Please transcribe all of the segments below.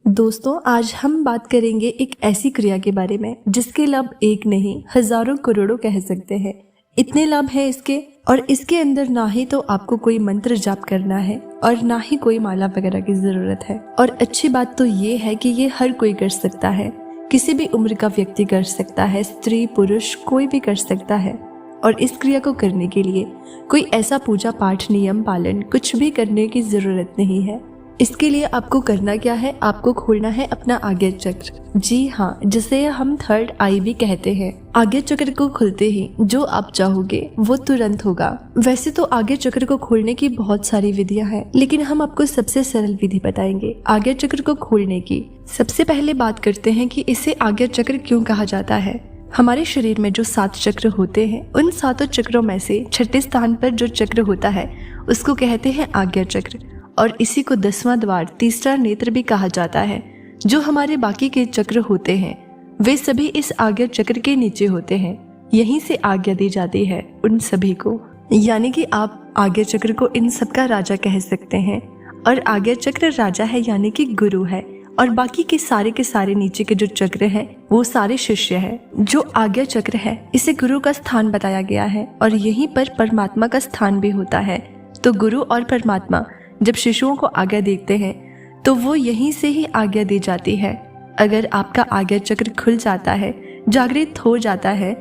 दोस्तों, आज हम बात करेंगे एक ऐसी क्रिया के बारे में जिसके लाभ एक नहीं हजारों करोड़ों कह सकते हैं। इतने लाभ हैं इसके, और इसके अंदर ना ही तो आपको कोई मंत्र जाप करना है और ना ही कोई माला वगैरह की जरूरत है। और अच्छी बात तो ये है कि ये हर कोई कर सकता है, किसी भी उम्र का व्यक्ति कर सकता है, स्त्री पुरुष कोई भी कर सकता है। और इस क्रिया को करने के लिए कोई ऐसा पूजा पाठ नियम पालन कुछ भी करने की जरूरत नहीं है। इसके लिए आपको करना क्या है, आपको खोलना है अपना आज्ञा चक्र। जी हाँ, जिसे हम थर्ड आई भी कहते हैं। आज्ञा चक्र को खुलते ही जो आप चाहोगे वो तुरंत होगा। वैसे तो आज्ञा चक्र को खोलने की बहुत सारी विधियां हैं, लेकिन हम आपको सबसे सरल विधि बताएंगे आज्ञा चक्र को खोलने की। सबसे पहले बात करते हैं कि इसे आज्ञा चक्र क्यों कहा जाता है। हमारे शरीर में जो 7 चक्र होते हैं, उन 7 चक्रों में से छठे स्थान पर जो चक्र होता है उसको कहते हैं आज्ञा चक्र, और इसी को 10वां द्वार, तीसरा नेत्र भी कहा जाता है। जो हमारे बाकी के चक्र होते हैं वे सभी इस आज्ञा चक्र के नीचे होते हैं। यहीं से आज्ञा दी जाती है उन सभी को, यानी कि आप आज्ञा चक्र को इन सबका राजा कह सकते हैं। और आज्ञा चक्र राजा है, यानी कि गुरु है, और बाकी के सारे नीचे के जो चक्र हैं वो सारे शिष्य हैं। जो आज्ञा चक्र है इसे गुरु का स्थान बताया गया है, और यहीं पर परमात्मा का स्थान भी होता है। तो गुरु और परमात्मा जब शिशुओं को आज्ञा देते हैं तो वो यहीं से ही आज्ञा दी जाती है। अगर आपका आज्ञा चक्र खुल जाता है, जागृत हो जाता है,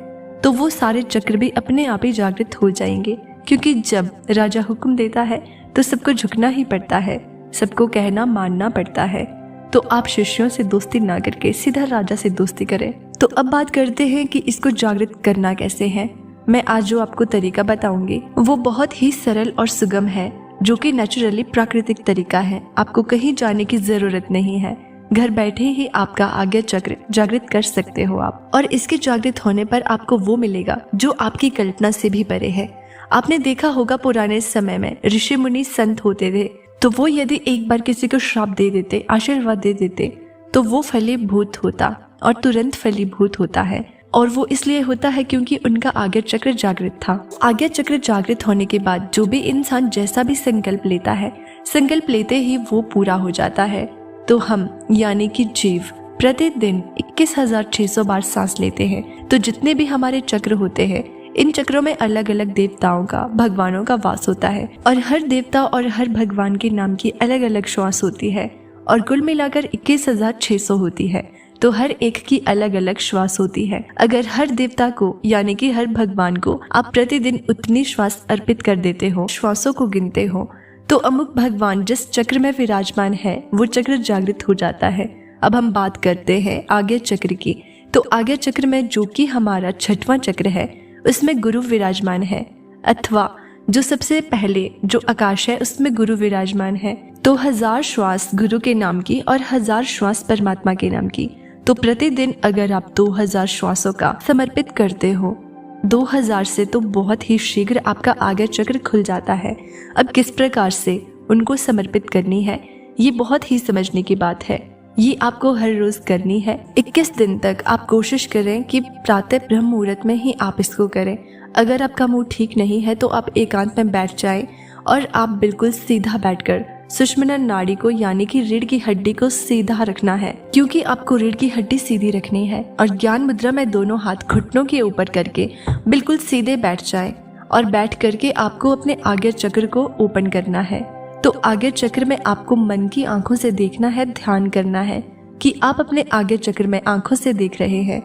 तो वो सारे चक्र भी अपने आप ही जागृत हो जाएंगे। क्योंकि जब राजा हुक्म देता है तो सबको झुकना ही पड़ता है, सबको कहना मानना पड़ता है। तो आप शिष्यों से दोस्ती ना करके सीधा राजा से दोस्ती करें। तो अब बात करते हैं कि इसको जागृत करना कैसे है। मैं आज जो आपको तरीका बताऊंगी वो बहुत ही सरल और सुगम है, जो कि नेचुरली प्राकृतिक तरीका है। आपको कहीं जाने की जरूरत नहीं है, घर बैठे ही आपका आज्ञा चक्र जागृत कर सकते हो आप। और इसके जागृत होने पर आपको वो मिलेगा जो आपकी कल्पना से भी परे है। आपने देखा होगा पुराने समय में ऋषि मुनि संत होते थे, तो वो यदि एक बार किसी को श्राप दे देते, आशीर्वाद दे देते, तो वो फलीभूत होता और तुरंत फलीभूत होता है। और वो इसलिए होता है क्योंकि उनका आज्ञा चक्र जागृत था। आज्ञा चक्र जागृत होने के बाद जो भी इंसान जैसा भी संकल्प लेता है, संकल्प लेते ही वो पूरा हो जाता है। तो हम यानी कि जीव प्रतिदिन 21,600 बार सांस लेते हैं। तो जितने भी हमारे चक्र होते हैं, इन चक्रों में अलग अलग देवताओं का, भगवानों का वास होता है, और हर देवता और हर भगवान के नाम की अलग अलग श्वास होती है, और कुल मिलाकर 21,600 होती है। तो हर एक की अलग अलग श्वास होती है। अगर हर देवता को यानी कि हर भगवान को आप प्रतिदिन उतनी श्वास अर्पित कर देते हो, श्वासों को गिनते हो, तो अमुक भगवान जिस चक्र में विराजमान है वो चक्र जागृत हो जाता है। अब हम बात करते हैं आज्ञा चक्र की। तो आज्ञा चक्र में जो कि हमारा 6वां चक्र है उसमें गुरु विराजमान है, अथवा जो सबसे पहले जो आकाश है उसमें गुरु विराजमान है। तो 1000 श्वास गुरु के नाम की और 1000 श्वास परमात्मा के नाम की। तो प्रतिदिन अगर आप 2000 श्वासों का समर्पित करते हो, 2000 से तो बहुत ही शीघ्र आपका आज्ञा चक्र खुल जाता है। अब किस प्रकार से उनको समर्पित करनी है ये बहुत ही समझने की बात है। ये आपको हर रोज करनी है। 21 दिन तक आप कोशिश करें कि प्रातः ब्रह्म मुहूर्त में ही आप इसको करें। अगर आपका मूड ठीक नहीं है तो आप एकांत में बैठ जाएं और आप बिल्कुल सीधा बैठकर सुषुम्ना नाड़ी को यानी कि रीढ़ की हड्डी को सीधा रखना है, क्योंकि आपको रीढ़ की हड्डी सीधी रखनी है। और ज्ञान मुद्रा में दोनों हाथ घुटनों के ऊपर करके बिल्कुल सीधे बैठ जाएं, और बैठ करके आपको अपने आज्ञा चक्र को ओपन करना है। तो आज्ञा चक्र में आपको मन की आंखों से देखना है, ध्यान करना है कि आप अपने आज्ञा चक्र में आंखों से देख रहे हैं।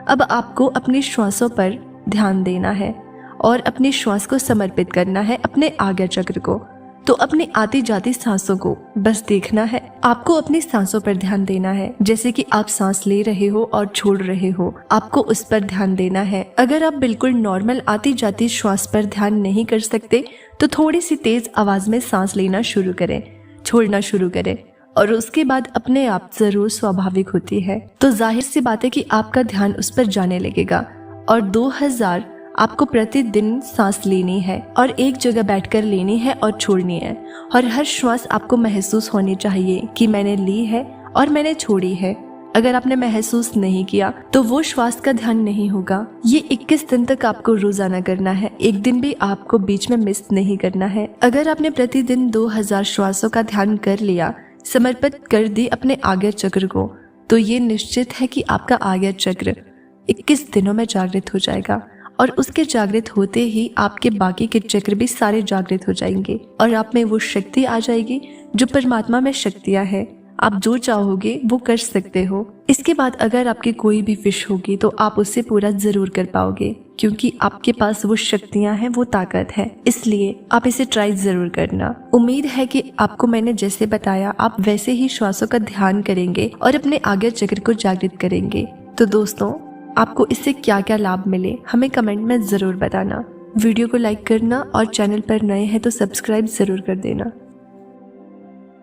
अब आपको अपनी श्वासों पर ध्यान देना है और अपनी श्वास को समर्पित करना है अपने आज्ञा चक्र को। तो अपनी आती जाती सांसों को बस देखना है। आपको अपनी सांसों पर ध्यान देना है, जैसे कि आप सांस ले रहे हो और छोड़ रहे हो, आपको उस पर ध्यान देना है। अगर आप बिल्कुल नॉर्मल आती जाती श्वास पर ध्यान नहीं कर सकते तो थोड़ी सी तेज आवाज में सांस लेना शुरू करें, छोड़ना शुरू करें, और उसके बाद अपने आप जरूर स्वाभाविक होती है। तो जाहिर सी बात है कि आपका ध्यान उस पर जाने लगेगा। और 2000 आपको प्रतिदिन सांस लेनी है और एक जगह बैठकर लेनी है और छोड़नी है। और हर श्वास आपको महसूस होनी चाहिए कि मैंने ली है और मैंने छोड़ी है। अगर आपने महसूस नहीं किया तो वो श्वास का ध्यान नहीं होगा। ये 21 दिन तक आपको रोजाना करना है, एक दिन भी आपको बीच में मिस नहीं करना है। अगर आपने प्रतिदिन 2000 श्वासों का ध्यान कर लिया, समर्पित कर दी अपने आज्ञा चक्र को, तो ये निश्चित है कि आपका आज्ञा चक्र 21 दिनों में जागृत हो जाएगा और उसके जागृत होते ही आपके बाकी के चक्र भी सारे जागृत हो जाएंगे और आप में वो शक्ति आ जाएगी जो परमात्मा में शक्तियाँ है। आप जो चाहोगे वो कर सकते हो। इसके बाद अगर आपकी कोई भी विश होगी तो आप उसे पूरा जरूर कर पाओगे, क्योंकि आपके पास वो शक्तियां हैं, वो ताकत है। इसलिए आप इसे ट्राई जरूर करना। उम्मीद है कि आपको मैंने जैसे बताया आप वैसे ही श्वासों का ध्यान करेंगे और अपने आज्ञा चक्र को जागृत करेंगे। तो दोस्तों, आपको इससे क्या क्या लाभ मिले हमें कमेंट में जरूर बताना। वीडियो को लाइक करना और चैनल पर नए हैं तो सब्सक्राइब जरूर कर देना।